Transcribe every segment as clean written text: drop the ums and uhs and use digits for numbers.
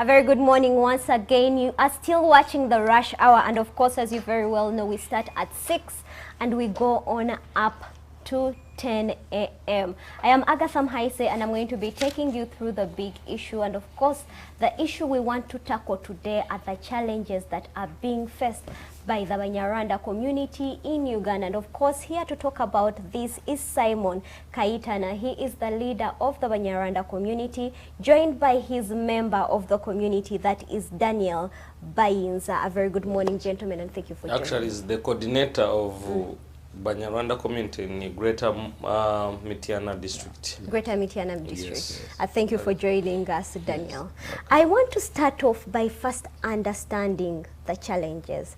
A very good morning once again. You are still watching the Rush Hour, and of course, as you very well know, we start at 6 and we go on up to 10 a.m. I am Agatha Mhaise, and I'm going to be taking you through the big issue. And of course, the issue we want to tackle today are the challenges that are being faced by the Banyarwand community in Uganda. And of course, here to talk about this is Simon Kaitana. He is the leader of the Banyarwand community, joined by his member of the community, that is Daniel Bayinza. A very good morning, gentlemen, and thank you for joining. Actually, is the coordinator of Banyarwand community in Greater Mityana district. Greater Mityana district. Yes. Thank you for joining us, Daniel. Yes. I want to start off by first understanding the challenges.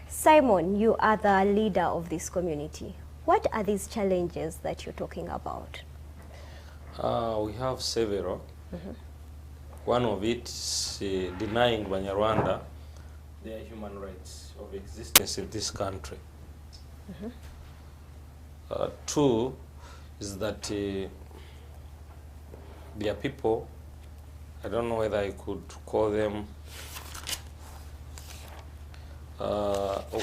Simon, you are the leader of this community. What are these challenges that you're talking about? We have several. One of it is denying Banyarwanda their human rights of existence in this country. Two is that there are people, I don't know whether I could call them,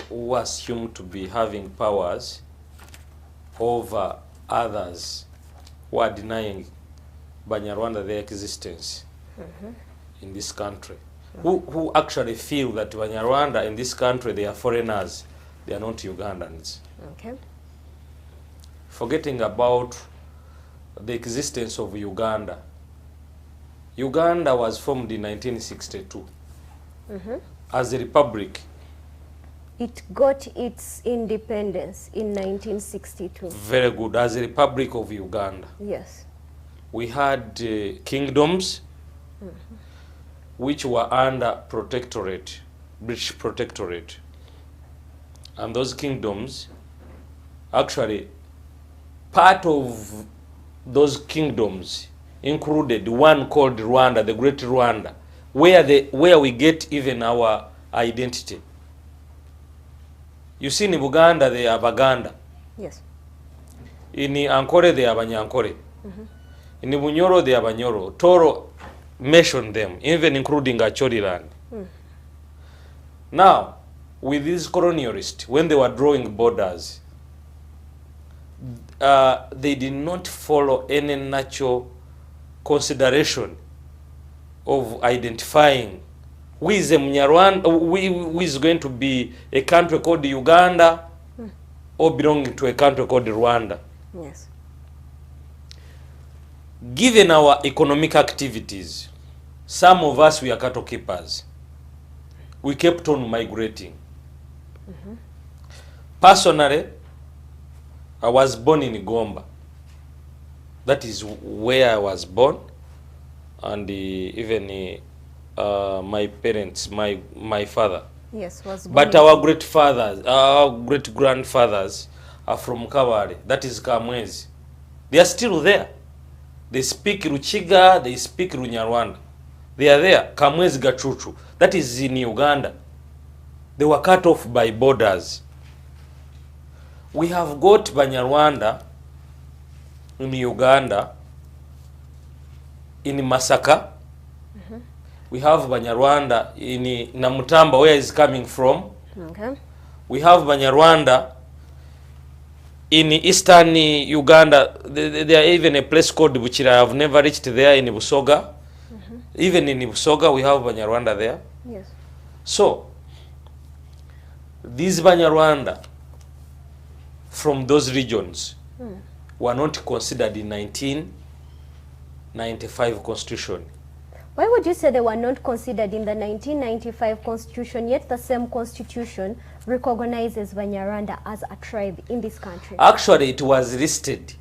who assume to be having powers over others who are denying Banyarwanda their existence in this country. Who actually feel that Banyarwanda in this country, they are foreigners, they are not Ugandans. Okay. Forgetting about the existence of Uganda. Uganda was formed in 1962 as a republic. It got its independence in 1962. Very good. As a Republic of Uganda. Yes. We had kingdoms which were under protectorate, British protectorate. And those kingdoms, actually, part of those kingdoms included one called Rwanda, the Great Rwanda, where we get even our identity. You see, in Uganda, they are Baganda. Yes. In Ankole, they are Banyankole. In Bunyoro, they are Banyoro. Toro mentioned them, even including Acholi land. Now, with these colonialists, when they were drawing borders, they did not follow any natural consideration of identifying who is a Munyarwanda, who is going to be a country called Uganda or belonging to a country called Rwanda. Yes. Given our economic activities, some of us, we are cattle keepers. We kept on migrating. Personally, I was born in Gomba. That is where I was born, and even my parents, my father. Yes, was born. But our great fathers, our great grandfathers are from Kabale. That is Kamwezi. They are still there. They speak Ruchiga, they speak Runyarwanda. They are there. Kamwezi Gachuchu. That is in Uganda. They were cut off by borders. We have got Banyarwanda in Uganda, in Masaka. We have Banyarwanda in Namutamba, where is coming from. Okay. We have Banyarwanda in eastern Uganda. There are even a place called Buchira. I have never reached there, in Busoga. Even in Busoga, we have Banyarwanda there. Yes. So, these Banyarwanda from those regions were not considered in 1995 Constitution. Why would you say they were not considered in the 1995 Constitution, yet the same Constitution recognizes Banyarwanda as a tribe in this country? Actually, it was listed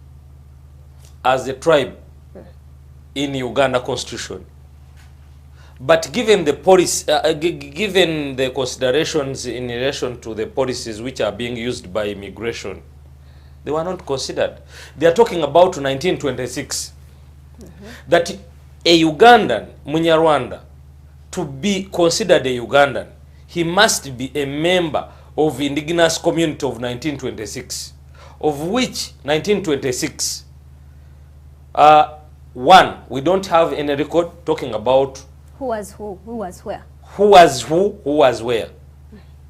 as a tribe in Uganda Constitution. But given the policy, given the considerations in relation to the policies which are being used by immigration, they were not considered. They are talking about 1926. That a Ugandan, Munyarwanda, to be considered a Ugandan, he must be a member of indigenous community of 1926, of which 1926, one, we don't have any record talking about Who was who? Who was where? Who was who was where.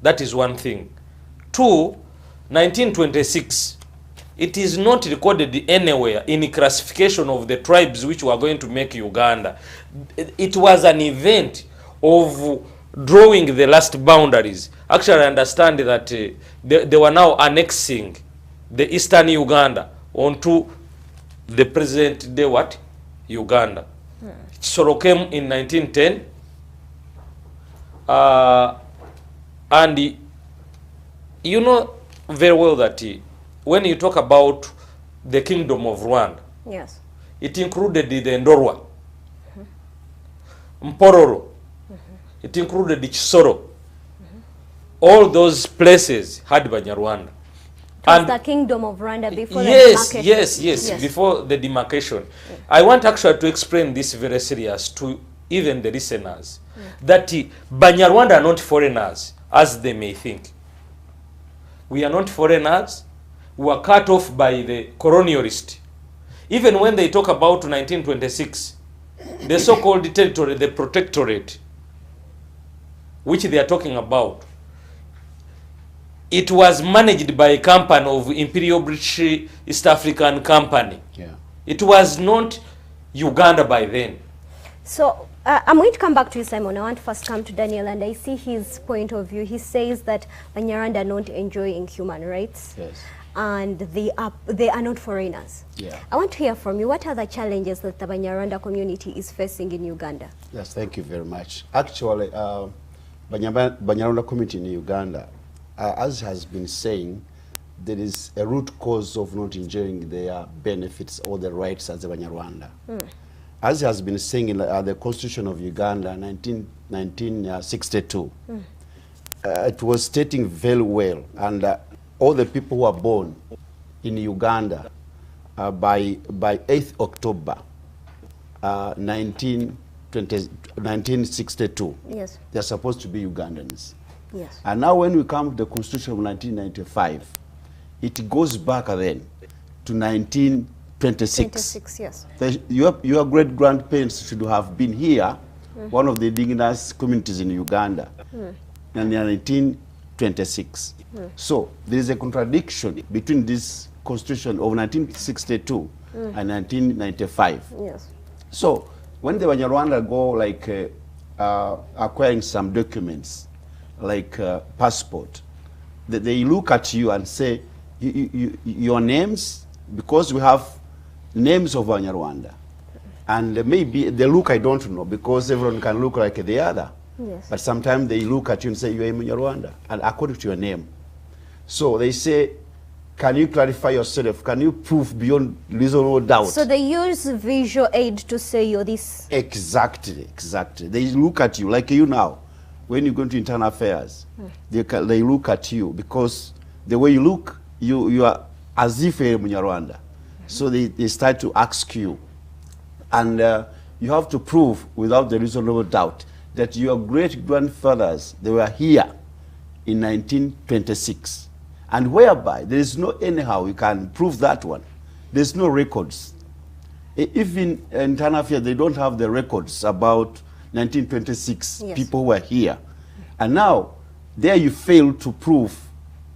That is one thing. Two, 1926, it is not recorded anywhere in classification of the tribes which were going to make Uganda. It was an event of drawing the last boundaries. Actually, I understand that they were now annexing the eastern Uganda onto the present day what? Uganda. Soro came in 1910. And you know very well that when you talk about the kingdom of Rwanda, Yes. it included the Ndorwa, Mpororo, it included the Chisoro. All those places had Banyarwanda. And the kingdom of Rwanda before the yes, demarcation. yes, before the demarcation. I want actually to explain this very serious to even the listeners, that Banyarwanda are not foreigners, as they may think. We are not foreigners. We were cut off by the colonialist. Even when they talk about 1926, the so-called territory, the protectorate, which they are talking about, it was managed by a company of Imperial British East African Company. Yeah. It was not Uganda by then. So I'm going to come back to you, Simon. I want to first come to Daniel, and I see his point of view. He says that Banyarwanda are not enjoying human rights. Yes. And they are not foreigners. Yeah. I want to hear from you. What are the challenges that the Banyarwanda community is facing in Uganda? Yes, thank you very much. Actually, Banyarwanda community in Uganda, as has been saying, there is a root cause of not enjoying their benefits or the rights as a Banyarwanda. As has been saying in the Constitution of Uganda, 1962, it was stating very well, and all the people who are born in Uganda by 8th October 1962, Yes. they're supposed to be Ugandans. Yes. And now when we come to the Constitution of 1995, it goes back then to 1926. 26, yes. Your great-grandparents should have been here, one of the indigenous communities in Uganda, in 1926. So there is a contradiction between this Constitution of 1962 and 1995. Yes. So when the Banyarwanda go like acquiring some documents, like passport, they look at you and say, your names, because we have names of Banyarwanda. And maybe the look I don't know, because everyone can look like the other. Yes. But sometimes they look at you and say, you are Banyarwanda, and according to your name. So they say, can you clarify yourself? Can you prove beyond reasonable doubt? So they use visual aid to say you're this. Exactly, exactly. They look at you, like you now. When you go to internal affairs, they look at you, because the way you look, you are as if you're Banyarwanda. So they start to ask you. And you have to prove without the reasonable doubt that your great-grandfathers, they were here in 1926. And whereby there is no anyhow you can prove that one. There's no records. Even in internal affairs, they don't have the records about 1926 Yes. people who were here. And now, there you fail to prove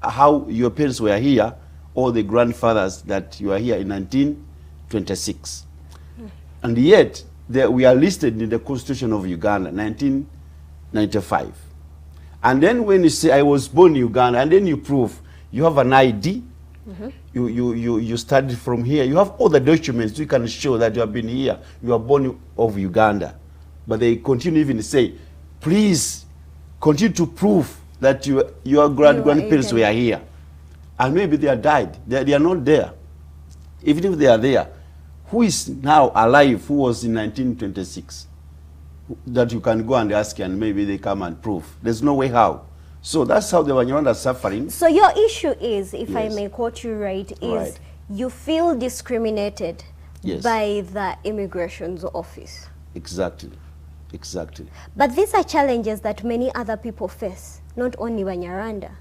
how your parents were here or the grandfathers that you are here in 1926. And yet, we are listed in the Constitution of Uganda, 1995. And then when you say, I was born in Uganda, and then you prove you have an ID, you studied from here, you have all the documents, you can show that you have been here, you are born of Uganda. But they continue even to say, please continue to prove that your grandparents were here. And maybe they are died, they are not there. Even if they are there, who is now alive who was in 1926? That you can go and ask and maybe they come and prove. There's no way how. So that's how the Banyarwanda are suffering. So your issue is, if I Yes. may quote you right, is Right. you feel discriminated Yes. by the immigration's office. Exactly, exactly. But these are challenges that many other people face, not only Banyarwanda.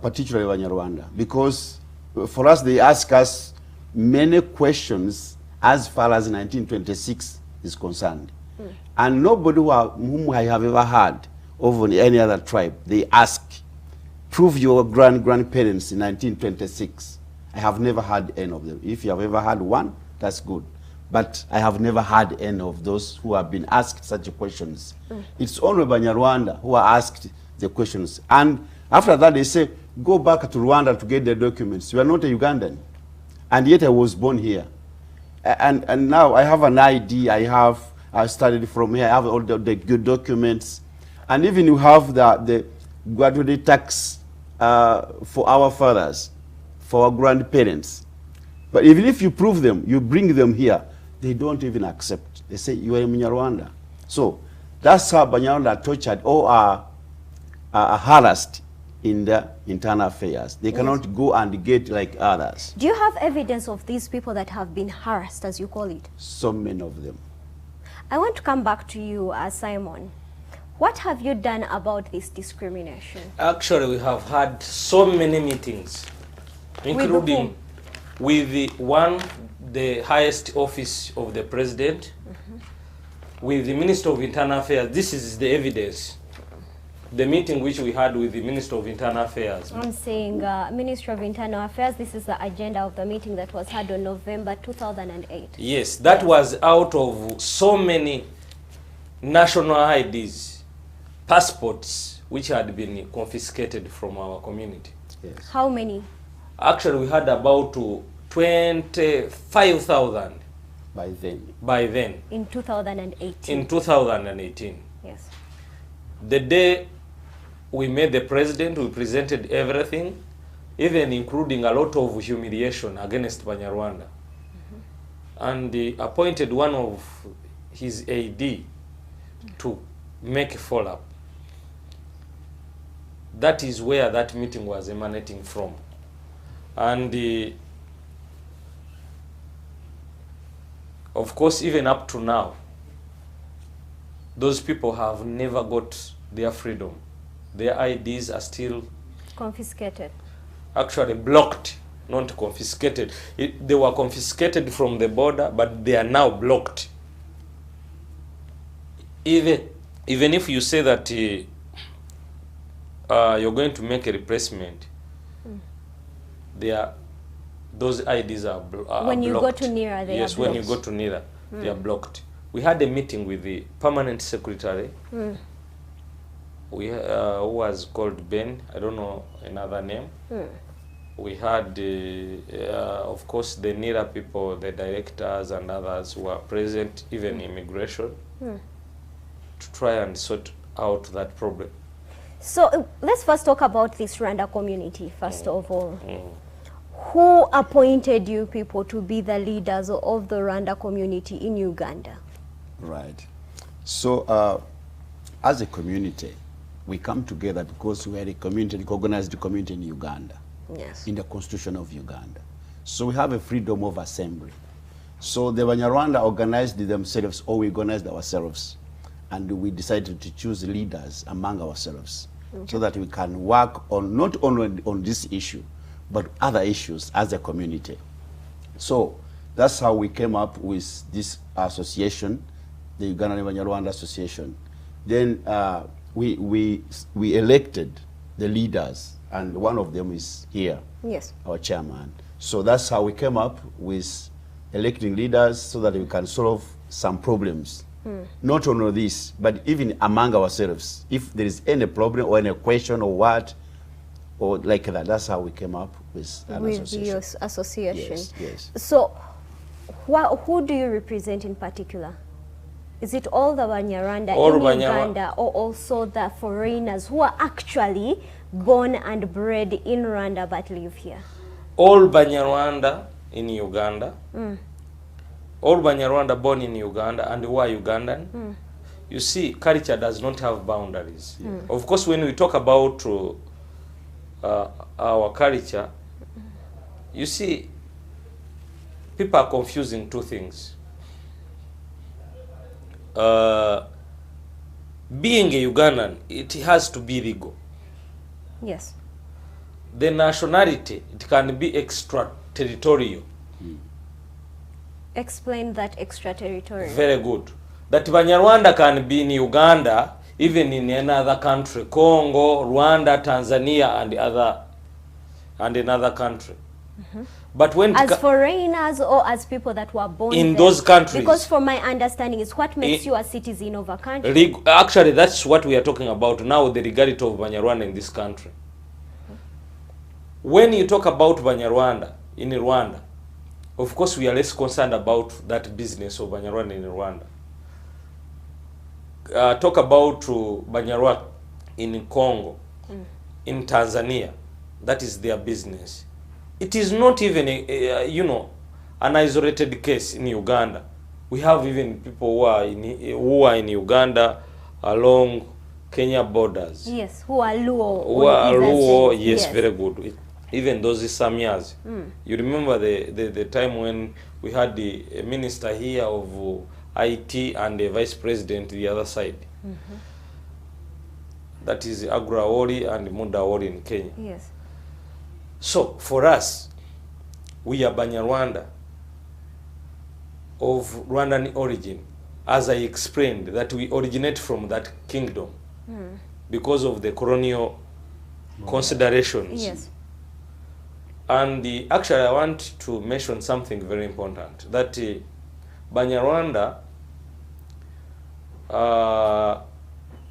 Particularly Banyarwanda, because for us they ask us many questions as far as 1926 is concerned. And nobody whom I have ever heard of any other tribe, they ask, prove your grandparents in 1926. I have never heard any of them. If you have ever had one, that's good. But I have never had any of those who have been asked such questions. It's only Banyarwanda who are asked the questions. And after that, they say, go back to Rwanda to get the documents. You are not a Ugandan. And yet I was born here. And now I have an ID. I studied from here. I have all the good documents. And even you have the gratuity tax for our fathers, for our grandparents. But even if you prove them, you bring them here, they don't even accept. They say, you are a Munyarwanda. So that's how Banyarwanda are tortured or are harassed in the internal affairs. They cannot go and get like others. Do you have evidence of these people that have been harassed, as you call it? So many of them. I want to come back to you, Simon. What have you done about this discrimination? Actually, we have had so many meetings, including with the highest office of the president, with the Minister of Internal Affairs. This is the evidence. The meeting which we had with the Minister of Internal Affairs. I'm saying Minister of Internal Affairs, this is the agenda of the meeting that was had on November 2008. Yes, that was out of so many national IDs, passports, which had been confiscated from our community. Yes. How many? Actually, we had about 25,000 By then. by then. In 2018. In 2018. Yes. The day we met the president, we presented everything, even including a lot of humiliation against Banyarwanda. And he appointed one of his AD to make a follow-up. That is where that meeting was emanating from. And of course, even up to now, those people have never got their freedom. Their IDs are still Confiscated. actually blocked, not confiscated. They were confiscated from the border, but they are now blocked. Even if you say that you're going to make a replacement, those IDs are blocked. When you go to NIRA, they are Yes, when you blocked. go to NIRA, they are blocked. We had a meeting with the permanent secretary, who was called Ben, I don't know another name. We had, of course, the NIRA people, the directors and others who were present, even immigration, to try and sort out that problem. So let's first talk about this Rwanda community, first of all. Who appointed you people to be the leaders of the Rwanda community in Uganda? Right. So as a community, we come together because we are a community, recognized community in Uganda. Yes. In the constitution of Uganda. So we have a freedom of assembly. So the Banyarwanda organized themselves, or we organized ourselves, and we decided to choose leaders among ourselves, so that we can work on not only on this issue, but other issues as a community. So that's how we came up with this association, the Uganda Banyarwand Association. Then we elected the leaders, and one of them is here, Yes. our chairman. So that's how we came up with electing leaders so that we can solve some problems. Not only this, but even among ourselves. If there is any problem or any question or what, or like that, that's how we came up with an association. Your association. Yes, yes. So who do you represent in particular? Is it all the Banyarwanda All in Banyarwanda. Uganda, or also the foreigners who are actually born and bred in Rwanda but live here? All Banyarwanda in Uganda, all Banyarwanda born in Uganda and who are Ugandan. You see, culture does not have boundaries. Of course, when we talk about our culture, you see, people are confusing two things. Being a Ugandan, it has to be legal. Yes. The nationality, it can be extraterritorial. Explain that extraterritorial. Very good. that Banyarwanda can be in Uganda, even in another country, Congo, Rwanda, Tanzania, and another country. But when as foreigners or as people that were born in there? those countries, Because from my understanding, it's what makes you a citizen of a country. actually, that's what we are talking about now, the legality of Banyarwanda in this country. When you talk about Banyarwanda in Rwanda, of course, we are less concerned about that business of Banyarwanda in Rwanda. Talk about Banyarwanda in Congo, in Tanzania, that is their business. It is not even you know, an isolated case in Uganda. We have even people who are in Uganda along Kenya borders. Yes, who are Luo. Who are Luo, yes, very good. Even those Samias. You remember the time when we had the minister here of IT and the vice president the other side. That is Agra Ori and Muda Ori in Kenya. Yes. So for us, we are Banyarwanda of Rwandan origin, as I explained, that we originate from that kingdom because of the colonial considerations. Yes. And actually, I want to mention something very important, that Banyarwanda,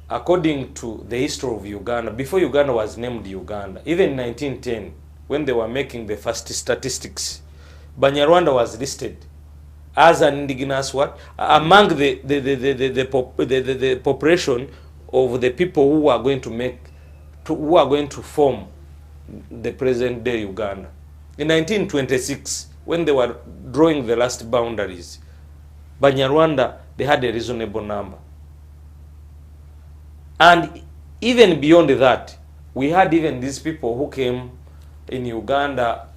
according to the history of Uganda, before Uganda was named Uganda, even in 1910, when they were making the first statistics, Banyarwanda was listed as an indigenous what? Among the population of the people who are going to form the present day Uganda. In 1926, when they were drawing the last boundaries, Banyarwanda, they had a reasonable number. And even beyond that, we had even these people who came in Uganda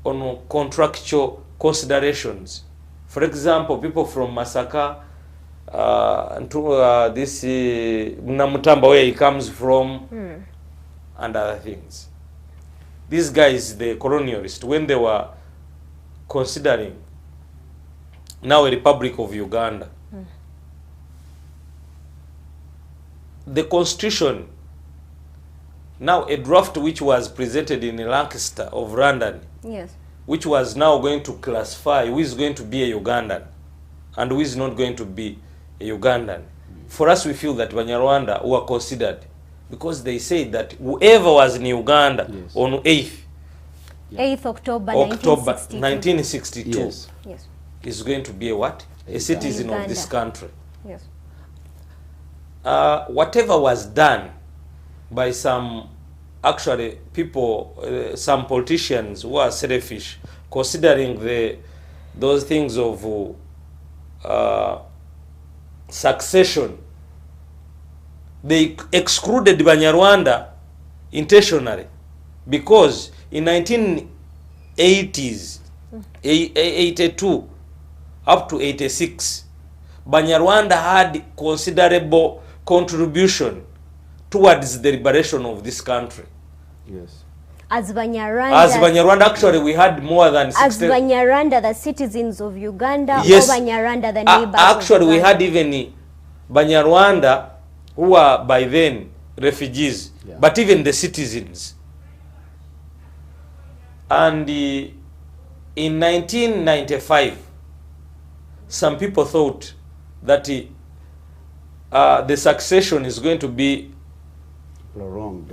on contractual considerations. For example, people from Masaka, this Namutamba, where he comes from, and other things. These guys, the colonialists, when they were considering now a Republic of Uganda, the constitution, now a draft which was presented in Lancaster of London, Yes. which was now going to classify who is going to be a Ugandan and who is not going to be a Ugandan. For us, we feel that Banyarwanda were considered, because they said that whoever was in Uganda on 8th October, October 1962. 1962 Yes. Yes. is going to be a what? A citizen of this country. Yes. Whatever was done by some actually people, some politicians who are selfish, considering those things of succession, they excluded Banyarwanda intentionally, because in 1980s, 82 up to 86, Banyarwanda had considerable contribution towards the liberation of this country. Yes. As Banyarwanda, As Banyarwanda, actually, we had more than 60. as Banyarwanda, the citizens of Uganda, Yes. or Banyarwanda, the neighbors Actually, of we Uganda? had even Banyarwanda who were by then refugees, Yeah. but even the citizens. And in 1995, some people thought that the succession is going to be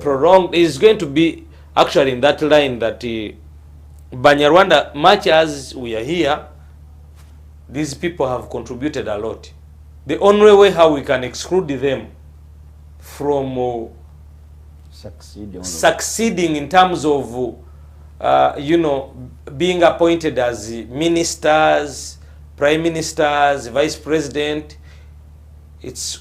prolonged, is going to be actually in that line that Banyarwanda, much as we are here, these people have contributed a lot. The only way how we can exclude them from succeeding in terms of you know, being appointed as ministers, prime ministers, vice president, it's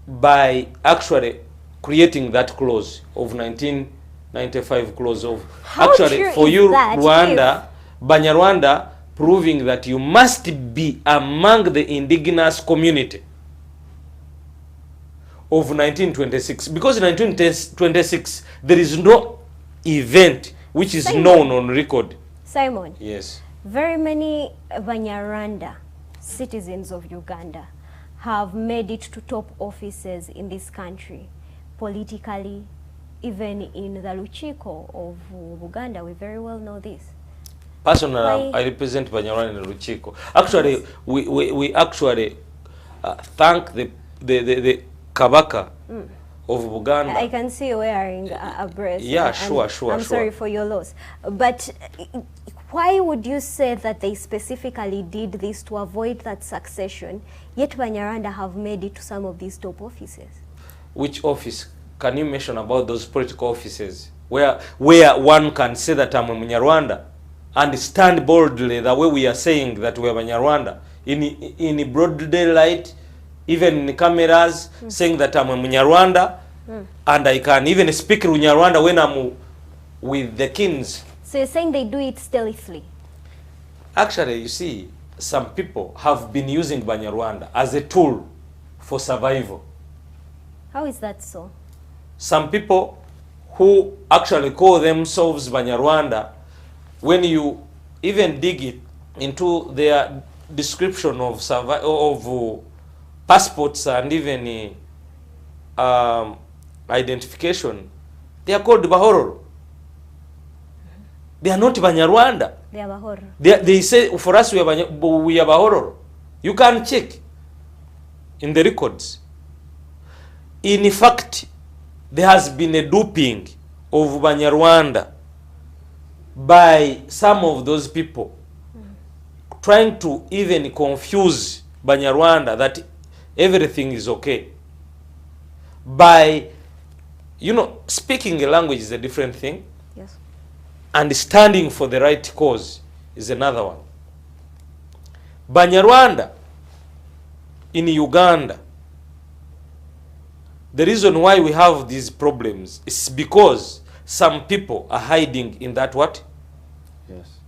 by actually creating that clause of 1995 clause of How actually true for is you that Rwanda, Banyarwanda, proving that you must be among the indigenous community of 1926, because in 1926 there is no event which is Simon. known on record. Simon, Yes. very many Banyarwanda, citizens of Uganda, have made it to top offices in this country, politically, even in the Luchiko of Uganda. We very well know this. Personally, I represent Banyarwand in Luchiko. Actually, yes. we actually thank the Kabaka of Uganda. I can see you wearing a brace. Yeah, sure. I'm sorry for your loss. But why would you say that they specifically did this to avoid that succession, yet Banyarwanda have made it to some of these top offices? Which office? Can you mention about those political offices where one can say that I'm a Banyarwanda and stand boldly the way we are saying that we are Banyarwanda in broad daylight, even in cameras, saying that I'm a Banyarwanda and I can even speak Banyarwanda when I'm with the kings. So you're saying they do it stealthily? Actually, you see, some people have been using Banyarwanda as a tool for survival. How is that so? Some people who actually call themselves Banyarwanda, when you even dig it into their description of passports and even identification, they are called Bahororo. They are not Banyarwanda. They are Bahororo. They say for us we are Bahororo. You can check in the records. In fact, there has been a duping of Banyarwanda by some of those people, trying to even confuse Banyarwanda that everything is okay. By, speaking a language is a different thing. Yes. And standing for the right cause is another one. Banyarwanda in Uganda, the reason why we have these problems is because some people are hiding in that what? Yes.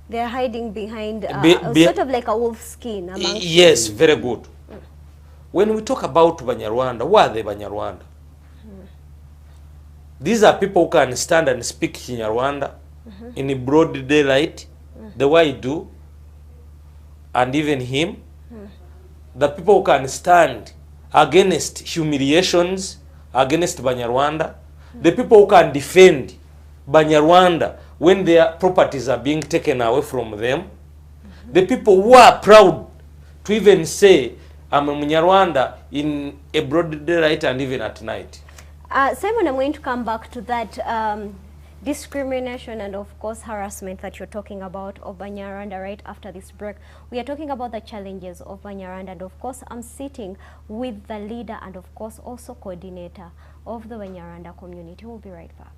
They are hiding behind sort of like a wolf skin. Yes, very good. When we talk about Banyarwanda, who are the Banyarwanda? These are people who can stand and speak Kinyarwanda in broad daylight, the way I do, and even him. The people who can stand against humiliations, against Banyarwanda. The people who can defend Banyarwanda when their properties are being taken away from them. The people who are proud to even say, I'm a Banyarwanda in a broad daylight and even at night. Simon, I'm going to come back to that discrimination and of course harassment that you're talking about of Banyarwanda right after this break. We are talking about the challenges of Banyarwanda, and of course I'm sitting with the leader and of course also coordinator of the Banyarwanda community. We'll be right back.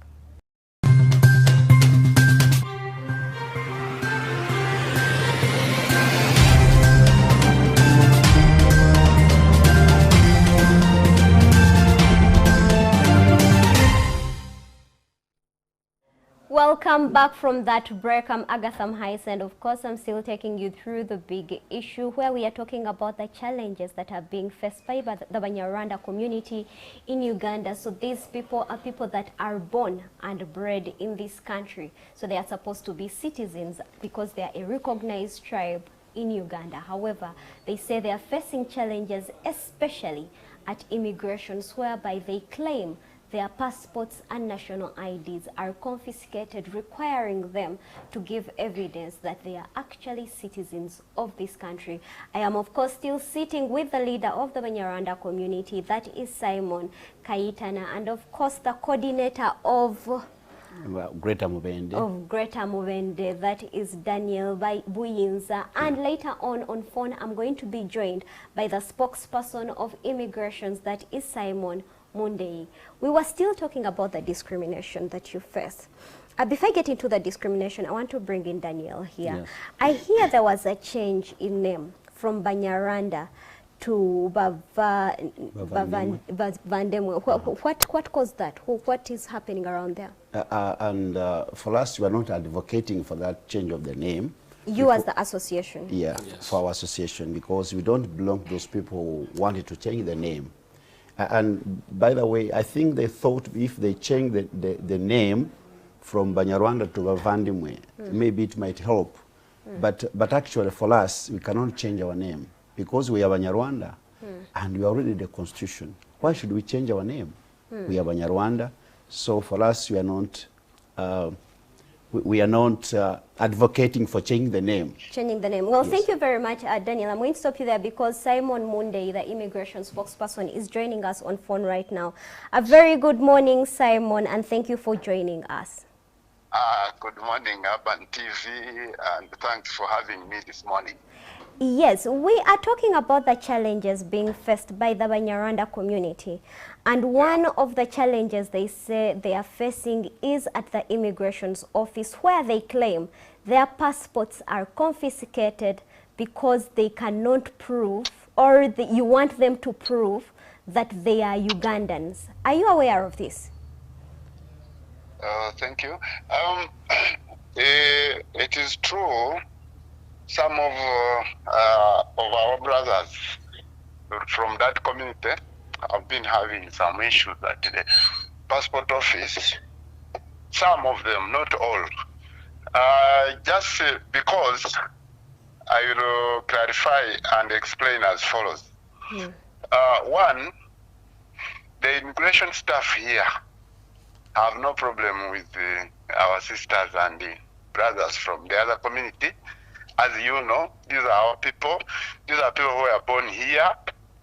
Welcome back from that break. I'm Agatha Mhaisa, and of course I'm still taking you through the big issue where we are talking about the challenges that are being faced by the Banyarwanda community in Uganda. So these people are people that are born and bred in this country. So they are supposed to be citizens because they are a recognized tribe in Uganda. However, they say they are facing challenges, especially at immigrations, whereby they claim their passports and national IDs are confiscated, requiring them to give evidence that they are actually citizens of this country. I am, of course, still sitting with the leader of the Banyarwanda community, that is Simon Kaitana, and of course the coordinator of Greater Mubende, that is Daniel Buyinza. And later on phone, I'm going to be joined by the spokesperson of immigrations, that is Simon Monday. We were still talking about the discrimination that you face. Before I get into the discrimination, I want to bring in Daniel here. Yes. I hear there was a change in name from Banyarwanda to Vandemwe. What caused that? What is happening around there? For us, we are not advocating for that change of the name. You as the association? Yeah, yes. For our association, because we don't belong to those people who wanted to change the name. And by the way, I think they thought if they change the name from Banyarwanda to Vandimwe, maybe it might help. But actually for us, we cannot change our name. because we are Banyarwanda and we are already the constitution. Why should we change our name? We are Banyarwanda. So for us, we are not advocating for changing the name. Changing the name. Well, Yes. thank you very much, Daniel. I'm going to stop you there because Simon Munde, the immigration spokesperson, is joining us on phone right now. A very good morning, Simon, and thank you for joining us. Good morning, Urban TV, and thanks for having me this morning. Yes, we are talking about the challenges being faced by the Banyarwanda community. And one of the challenges they say they are facing is at the immigration's office, where they claim their passports are confiscated because they cannot prove, or you want them to prove that they are Ugandans. Are you aware of this? Thank you. It is true. Some of our brothers from that community have been having some issues at the passport office. Some of them, not all. Just because I will clarify and explain as follows. One, the immigration staff here have no problem with our sisters and the brothers from the other community. As you know, these are our people. These are people who were born here,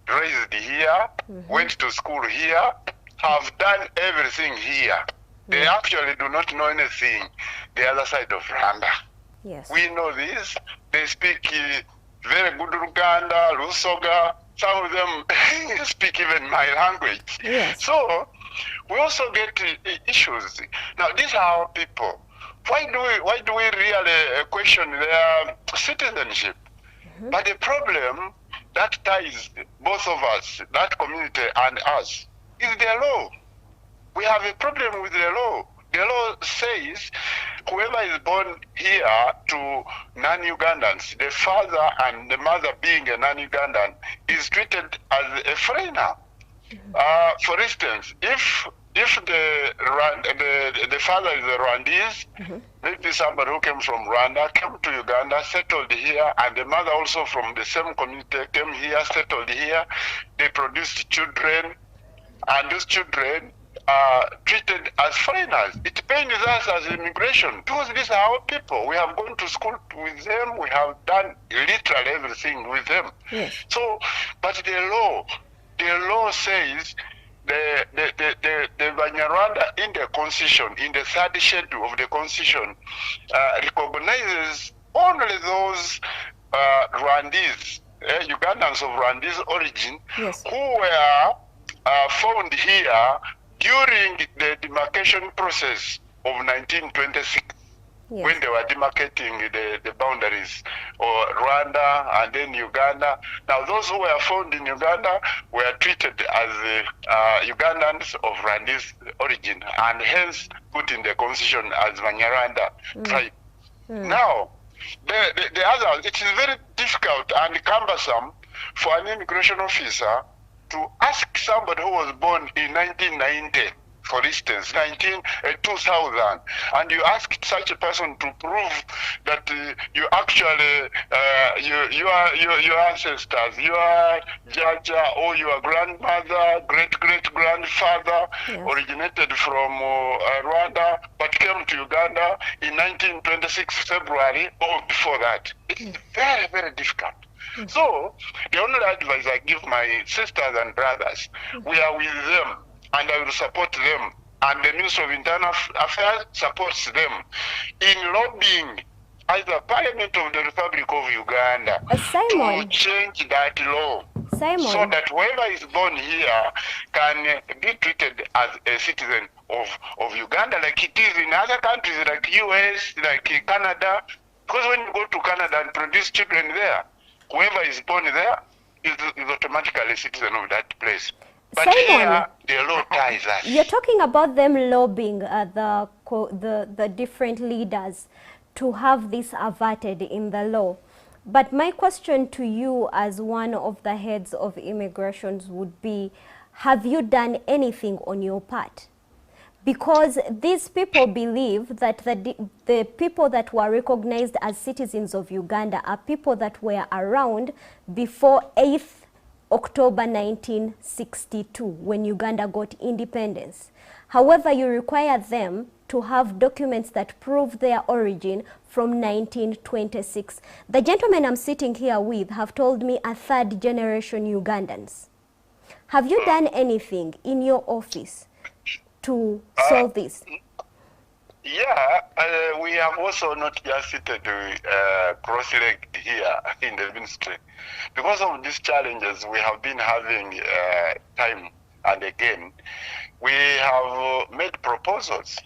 raised here, went to school here, have done everything here. They actually do not know anything the other side of Rwanda. Yes. We know this. They speak very good Uganda, Lusoga. Some of them speak even my language. Yes. So we also get issues. Now, these are our people. Why do we really question their citizenship? But the problem that ties both of us, that community and us, is the law. We have a problem with the law. The law says whoever is born here to non-Ugandans, the father and the mother being a non-Ugandan, is treated as a foreigner. For instance, if the father is a Rwandese, maybe somebody who came from Rwanda, came to Uganda, settled here, and the mother also from the same community came here, settled here, they produced children, and those children are treated as foreigners. It pains us as immigration, because these are our people. We have gone to school with them, we have done literally everything with them. Yes. So, but the law says the Banyarwanda in the constitution, in the third schedule of the constitution, recognizes only those Rwandese, Ugandans of Rwandese origin, Yes. who were found here during the demarcation process of 1926. Yes. When they were demarcating the boundaries of Rwanda and then Uganda. Now those who were found in Uganda were treated as Ugandans of Rwandese origin and hence put in the constitution as Banyarwanda tribe. Now, the others, it is very difficult and cumbersome for an immigration officer to ask somebody who was born in 1990, for instance, 2000, and you ask such a person to prove that you actually, your ancestors, your Jaja or your grandmother, great-great-grandfather originated from Rwanda, but came to Uganda in 1926 February or before that. It's very, very difficult. So, the only advice I give my sisters and brothers, we are with them, and I will support them, and the Ministry of Internal Affairs supports them in lobbying either Parliament of the Republic of Uganda to change that law, so that whoever is born here can be treated as a citizen of Uganda, like it is in other countries like US, like Canada. Because when you go to Canada and produce children there, whoever is born there is automatically a citizen of that place. But here, the law ties us. You're talking about them lobbying the different leaders to have this averted in the law. But my question to you as one of the heads of immigrations would be, have you done anything on your part? Because these people believe that the people that were recognized as citizens of Uganda are people that were around before 8th October 1962, when Uganda got independence. However, you require them to have documents that prove their origin from 1926. The gentlemen I'm sitting here with have told me are third generation Ugandans. Have you done anything in your office to solve this? Yeah, we have also not just seated cross-legged here in the ministry. Because of these challenges we have been having time and again, we have made proposals.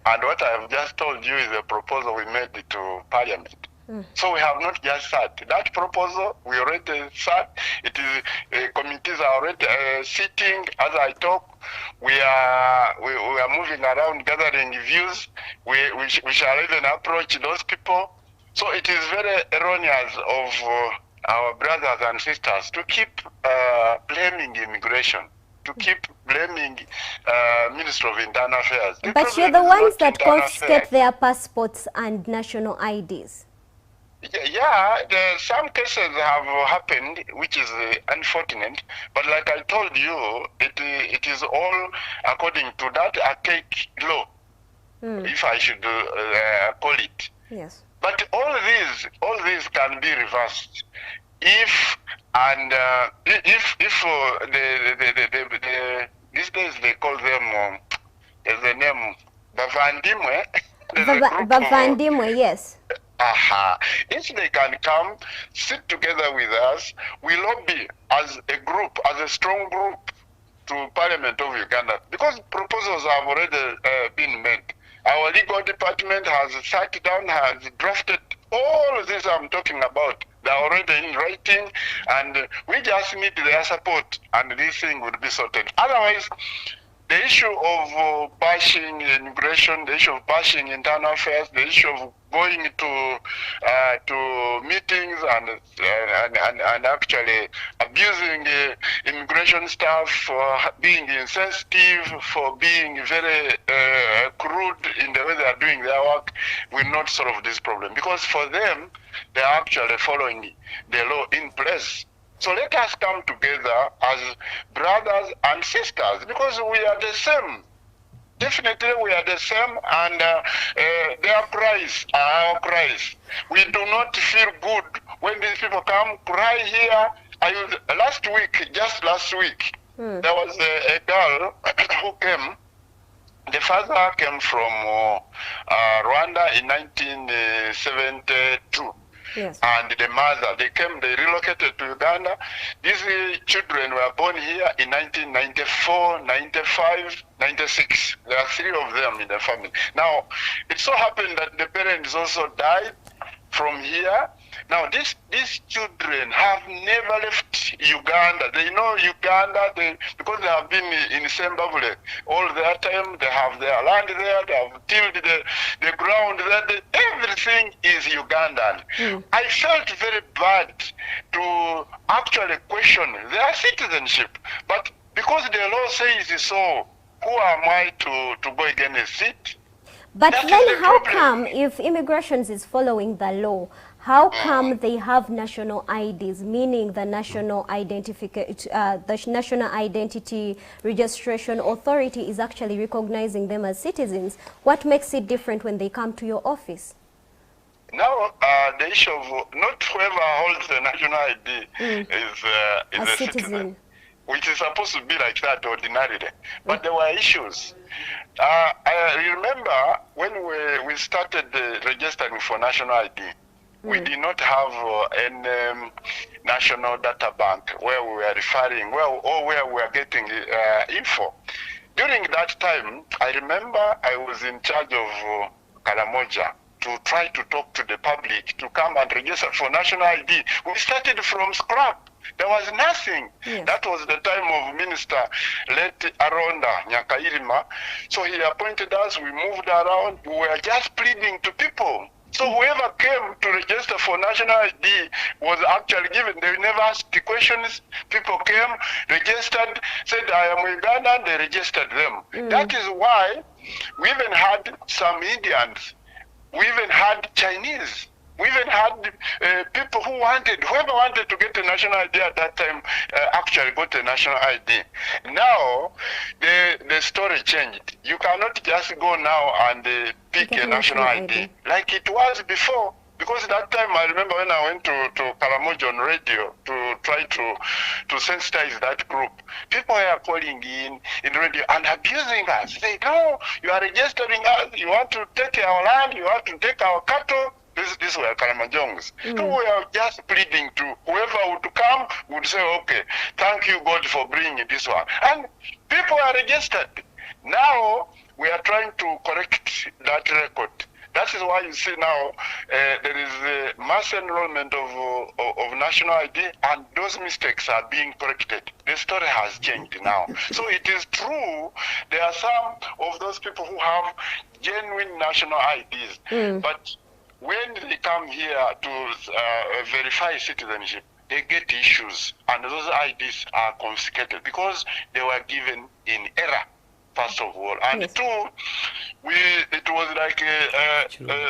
And what I have just told you is a proposal we made to Parliament. So we have not just sat. That proposal, we already sat. It is committees are already sitting. As I talk, we are moving around gathering views. We shall even approach those people. So it is very erroneous of our brothers and sisters to keep blaming immigration, to keep blaming Minister of Internal Affairs. But you're the ones that confiscate their passports and national IDs. Yeah, some cases have happened, which is unfortunate. But like I told you, it is all according to that archaic law, if I should call it. Yes. But all these can be reversed if these days they call them there's a name Bavandimwe. Bavandimwe, yes. If they can come, sit together with us, we lobby as a group, as a strong group to Parliament of Uganda, because proposals have already been made. Our legal department has sat down, has drafted all this I'm talking about. They're already in writing, and we just need their support, and this thing would be sorted. Otherwise, the issue of bashing immigration, the issue of bashing internal affairs, the issue of going to meetings and actually abusing immigration staff for being insensitive, for being very crude in the way they are doing their work, will not solve this problem. Because for them, they are actually following the law in place. So let us come together as brothers and sisters, because we are the same. Definitely we are the same, and their cries are our cries. We do not feel good when these people come cry here. Just last week, there was a girl who came. The father came from Rwanda in 1972. Yes. And the mother, they relocated to Uganda. These children were born here in 1994, 95, 96. There are 3 of them in the family. Now, it so happened that the parents also died from here. Now, these children have never left Uganda. They know Uganda because they have been in Zimbabwe all their time. They have their land there. They have tilled the ground there. Everything is Ugandan. I felt very bad to actually question their citizenship. But because the law says so, who am I to go against it? But then how come, if immigration is following the law, how come they have national IDs, meaning the National Identity Registration Authority is actually recognizing them as citizens? What makes it different when they come to your office? Now, the issue of not whoever holds the national ID is a citizen, which is supposed to be like that ordinarily. But there were issues. I remember when we started registering for national ID, we did not have any national data bank where we were referring, or where we were getting info. During that time, I remember I was in charge of Karamoja to try to talk to the public to come and register for national ID. We started from scrap. There was nothing. Yes. That was the time of Minister Leti Aronda Nyakairima. So he appointed us, we moved around, we were just pleading to people. So whoever came to register for national ID was actually given. They never asked the questions. People came, registered, said, I am Ugandan, they registered them. That is why We even had some Indians. We even had Chinese. We even had people whoever wanted to get a national ID at that time actually got a national ID. Now, the story changed. You cannot just go now and pick a national ID like it was before. Because that time, I remember when I went to Karamoja on radio to try to sensitize that group, people were calling in radio and abusing us. They say, no, you are registering us, you want to take our land, you want to take our cattle. This were Karamojongs. So we are just pleading to whoever would come would say, okay, thank you God for bringing this one. And people are registered. Now, we are trying to correct that record. That is why you see now there is a mass enrollment of national ID, and those mistakes are being corrected. The story has changed now. So it is true, there are some of those people who have genuine national IDs, but when they come here to verify citizenship, they get issues, and those IDs are confiscated because they were given in error. First of all, and two, it was like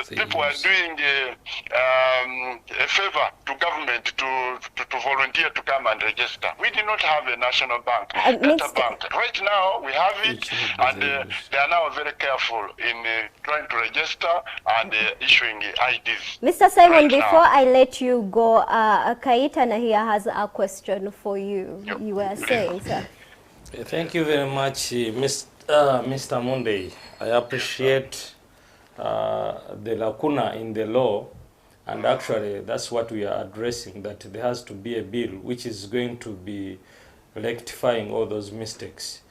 people were doing a favor to government to volunteer to come and register. We did not have a national bank, data bank. Right now we have it, and they are now very careful in trying to register and issuing IDs. Mr. Simon, before I let you go, Kaitana here has a question for you. Yep. You were saying, sir. Thank you very much, Mr. Monday. I appreciate the lacuna in the law, and actually that's what we are addressing, that there has to be a bill which is going to be rectifying all those mistakes.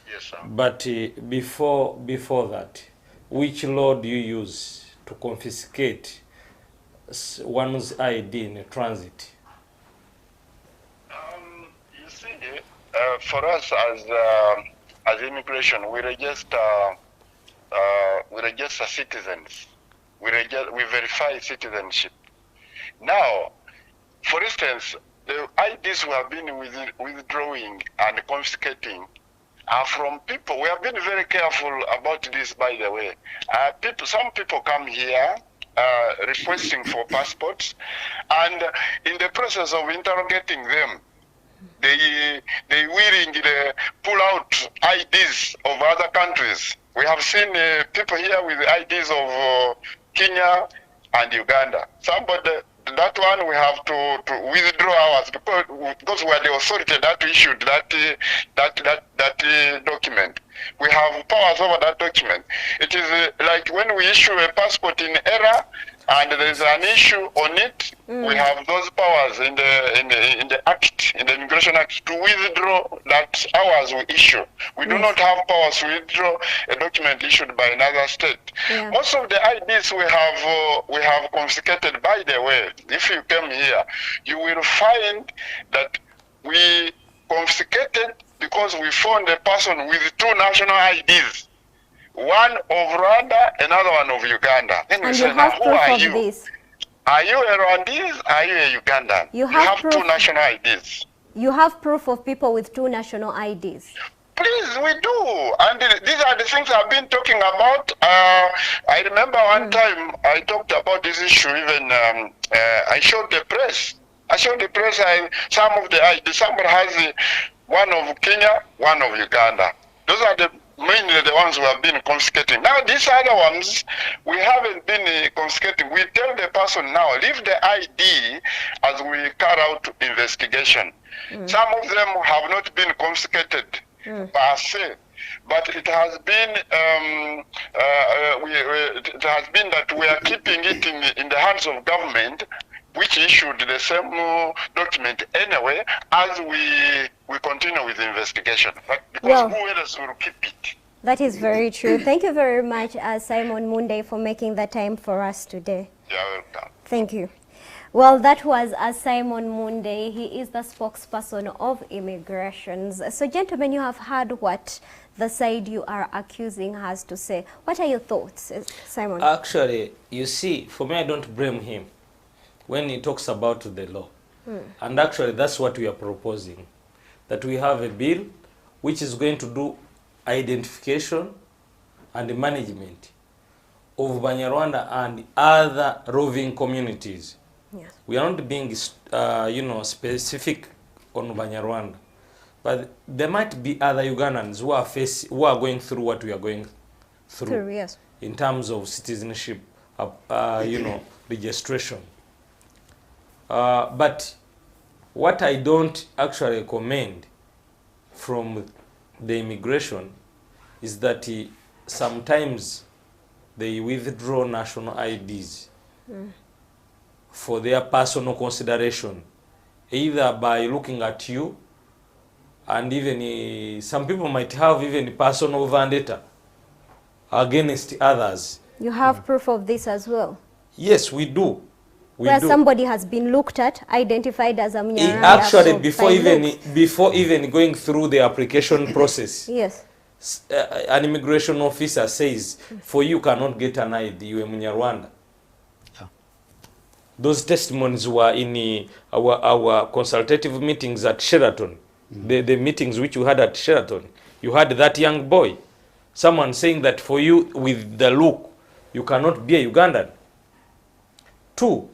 Yes, sir. But before that, which law do you use to confiscate one's ID in a transit? You see, for us as immigration, we register citizens. We verify citizenship. Now, for instance, the IDs we have been withdrawing and confiscating are from people. We have been very careful about this, by the way. Some people come here requesting for passports, and in the process of interrogating them, they willingly pull out IDs of other countries. We have seen people here with IDs of Kenya and Uganda. That one we have to withdraw ours because we are the authority that issued that document. We have powers over that document. It is like when we issue a passport in error and there is an issue on it, we have those powers in the act, in the Immigration Act, to withdraw that ours we issue. We do not have powers to withdraw a document issued by another state. Yeah. Most of the IDs we have confiscated. By the way, if you come here, you will find that we confiscated because we found a person with two national IDs. One of Rwanda, another one of Uganda. Then we say, now, who are you? This. Are you a Rwandese? Are you a Ugandan? You have two national IDs. You have proof of people with two national IDs. Please, we do. And these are the things I've been talking about. I remember one time I talked about this issue even, I showed the press. Some of the IDs, somebody has one of Kenya, one of Uganda. Those are mainly the ones we have been confiscating. Now, these other ones, we haven't been confiscating. We tell the person now, leave the ID as we carry out investigation. Some of them have not been confiscated per se, but it has been that we are keeping it in the hands of government, which issued the same document anyway, as we continue with the investigation. But because who else will keep it? That is very true. Thank you very much, Simon Munde, for making the time for us today. You're welcome. Thank you. Well, that was Simon Munde. He is the spokesperson of immigrations. So, gentlemen, you have heard what the side you are accusing has to say. What are your thoughts, Simon? Actually, you see, for me, I don't blame him when he talks about the law. And actually, that's what we are proposing, that we have a bill which is going to do identification and management of Banyarwanda and other roving communities. Yes. We are not being, specific on Banyarwanda, but there might be other Ugandans who are going through what we are going through Yes. in terms of citizenship, registration. But what I don't actually commend from the immigration is that sometimes they withdraw national IDs for their personal consideration, either by looking at you, and even some people might have even personal vendetta against others. You have proof of this as well? Yes, we do. Where somebody has been looked at, identified as a Mnyarwanda. Actually, before even going through the application process, yes, an immigration officer says, for you cannot get an ID, you are Mnyarwanda. Yeah. Those testimonies were in our consultative meetings at Sheraton. The meetings which you had at Sheraton. You had that young boy. Someone saying that for you, with the look, you cannot be a Ugandan. Two,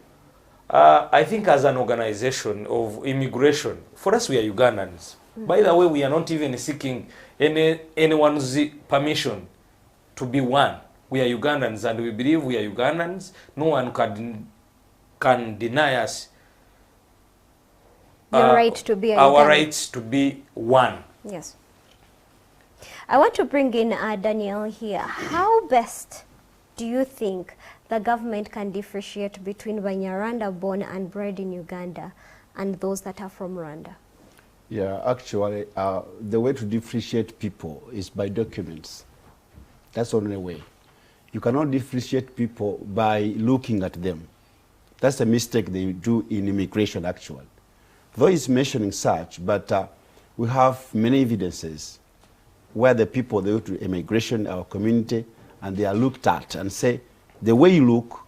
I think as an organization of immigration, for us we are Ugandans. By the way, we are not even seeking anyone's permission to be one. We are Ugandans, and we believe we are Ugandans. No one can deny us your right to be a our Ugandan. rights to be one. Yes. I want to bring in Daniel here. How best do you think the government can differentiate between Banyarwanda born and bred in Uganda and those that are from Rwanda? Yeah, actually, the way to differentiate people is by documents. That's the only way. You cannot differentiate people by looking at them. That's a mistake they do in immigration, actually. Though it's mentioning such, but we have many evidences where the people, they go to immigration, our community, and they are looked at and say, the way you look,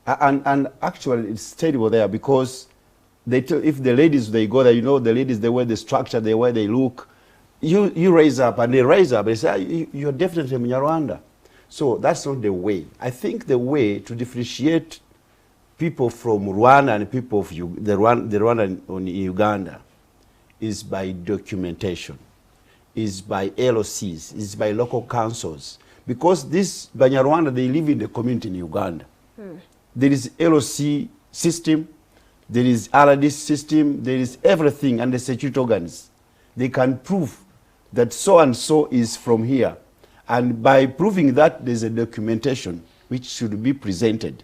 and actually it's terrible there because they if the ladies, they go there, you know, the ladies, the way they structure, the way they look, you raise up and they raise up, they say, you're definitely Mnyarwanda. So that's not the way. I think the way to differentiate people from Rwanda and people of the Rwanda in Uganda is by documentation, is by LOCs, is by local councils. Because this Banyarwanda, they live in the community in Uganda. There is LOC system, there is RD system, there is everything, and the security organs. They can prove that so-and-so is from here. And by proving that, there's a documentation which should be presented,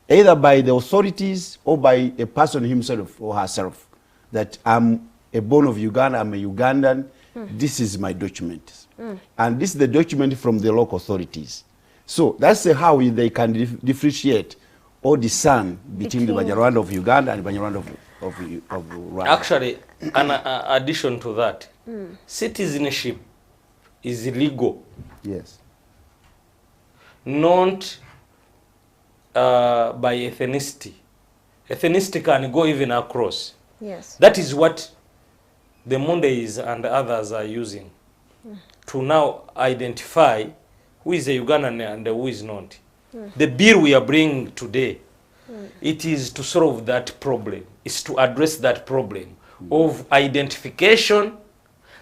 either by the authorities or by a person himself or herself, that I'm a born of Uganda, I'm a Ugandan, this is my document. And this is the document from the local authorities. So that's how they can differentiate or discern between the Banyarwanda of Uganda and Banyarwanda of Rwanda. Actually, an addition to that, citizenship is legal. Yes. Not by ethnicity. Ethnicity can go even across. Yes. That is what the Mondays and others are using to now identify who is a Ugandan and who is not. The bill we are bringing today, it is to solve that problem. It's to address that problem of identification,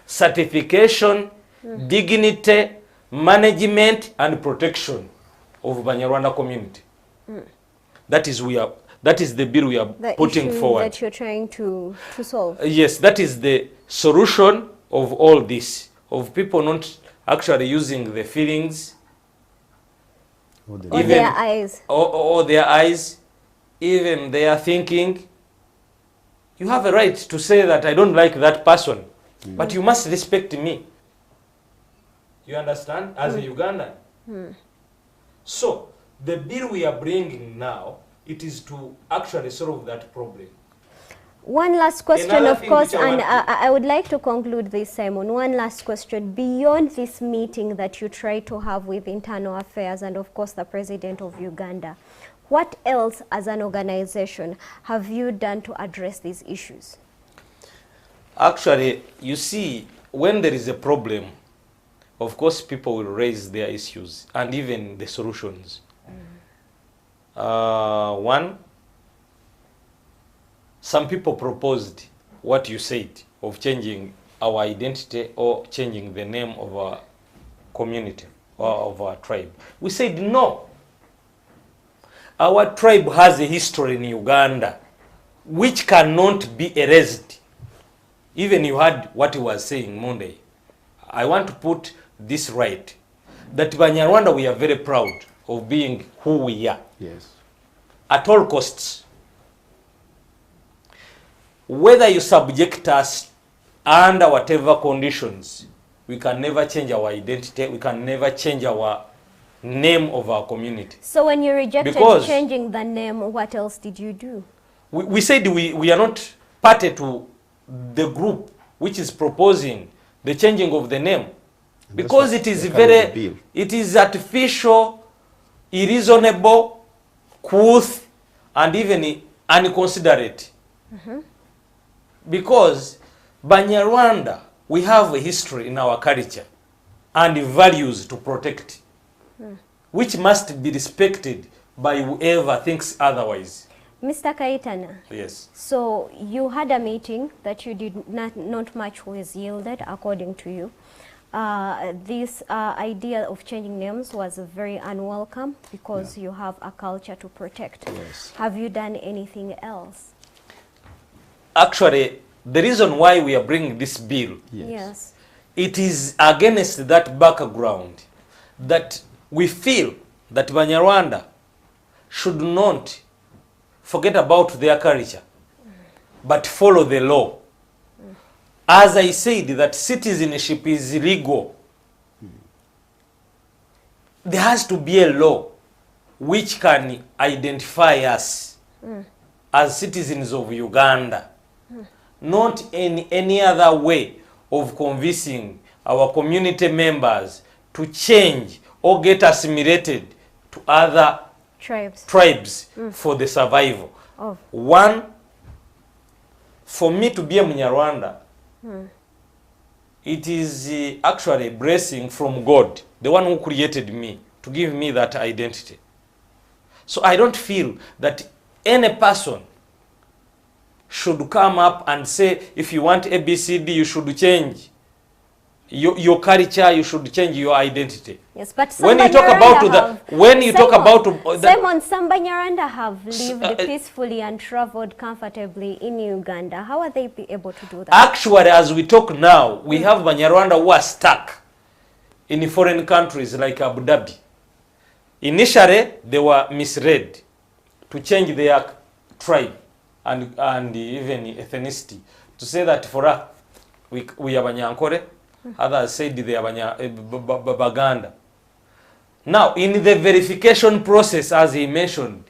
certification, dignity, management, and protection of Banyarwanda community. That is the bill we are putting forward. That you're trying to solve. Yes, that is the solution of all this, of people not actually using the feelings Or their eyes. Or their eyes, even their thinking. You have a right to say that I don't like that person, but you must respect me. You understand? As a Ugandan. So, the bill we are bringing now, it is to actually solve that problem. One last question, Another of thing course, which I and want I would like to conclude this, Simon. One last question. Beyond this meeting that you try to have with Internal Affairs and, of course, the President of Uganda, what else as an organization have you done to address these issues? Actually, you see, when there is a problem of course people will raise their issues and even the solutions. One, some people proposed what you said of changing our identity or changing the name of our community or of our tribe. We said no. Our tribe has a history in Uganda which cannot be erased. Even you heard what he was saying Monday. I want to put this right. That Banyarwanda, we are very proud of being who we are. Yes. At all costs. Whether you subject us under whatever conditions, we can never change our identity, we can never change our name of our community. So when you rejected Because changing the name, what else did you do? we said we are not party to the group which is proposing the changing of the name. Because it is very, it is artificial, irreasonable, couth, and even inconsiderate. Because Banyarwanda, we have a history in our culture and values to protect, which must be respected by whoever thinks otherwise. Mr. Kaitana. Yes. So you had a meeting that you did not much was yielded, according to you. This idea of changing names was very unwelcome because you have a culture to protect. Yes. Have you done anything else? Actually, the reason why we are bringing this bill, Yes. it is against that background that we feel that Banyarwanda should not forget about their culture, but follow the law. As I said, that citizenship is legal. There has to be a law which can identify us as citizens of Uganda, not in any other way of convincing our community members to change or get assimilated to other tribes for the survival. One, for me to be a Munyarwanda, it is actually a blessing from God, the one who created me, to give me that identity. So I don't feel that any person should come up and say, if you want ABCD, you should change your culture, you should change your identity. Yes, but when you talk about Simon, some Banyarwanda have lived peacefully and traveled comfortably in Uganda. How are they be able to do that? Actually, as we talk now, we have Banyarwanda who are stuck in foreign countries like Abu Dhabi. Initially, they were misled to change their tribe and even ethnicity, to say that for us, we are Banyankore. Others said they are Baganda. Now, in the verification process, as he mentioned,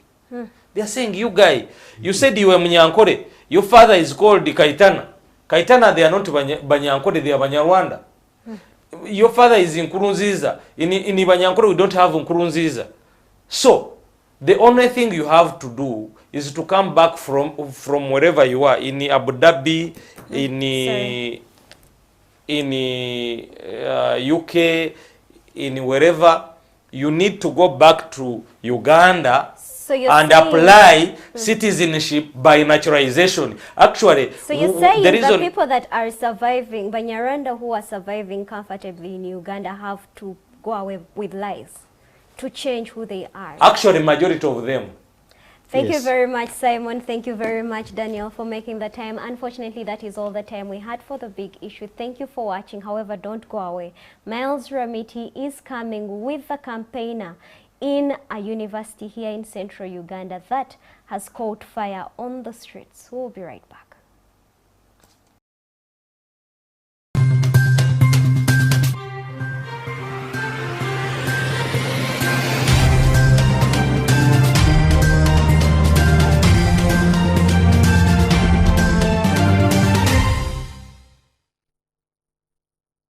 they are saying, you guy, you said you were Munyankore. Your father is called Kaitana. Kaitana, they are not Banyankore, they are Banyarwanda. Your father is in Nkurunziza. In Banyankore, we don't have Nkurunziza. So, the only thing you have to do is to come back from wherever you are, in Abu Dhabi, in UK, in wherever, you need to go back to Uganda and apply citizenship by naturalization. Actually, so you're saying the people that are surviving, Banyarwanda who are surviving comfortably in Uganda, have to go away with lies to change who they are? Actually, majority of them. Thank you very much, Simon. Thank you very much, Daniel, for making the time. Unfortunately, that is all the time we had for the big issue. Thank you for watching. However, don't go away. Miles Ramiti is coming with a campaigner in a university here in central Uganda that has caught fire on the streets. We'll be right back.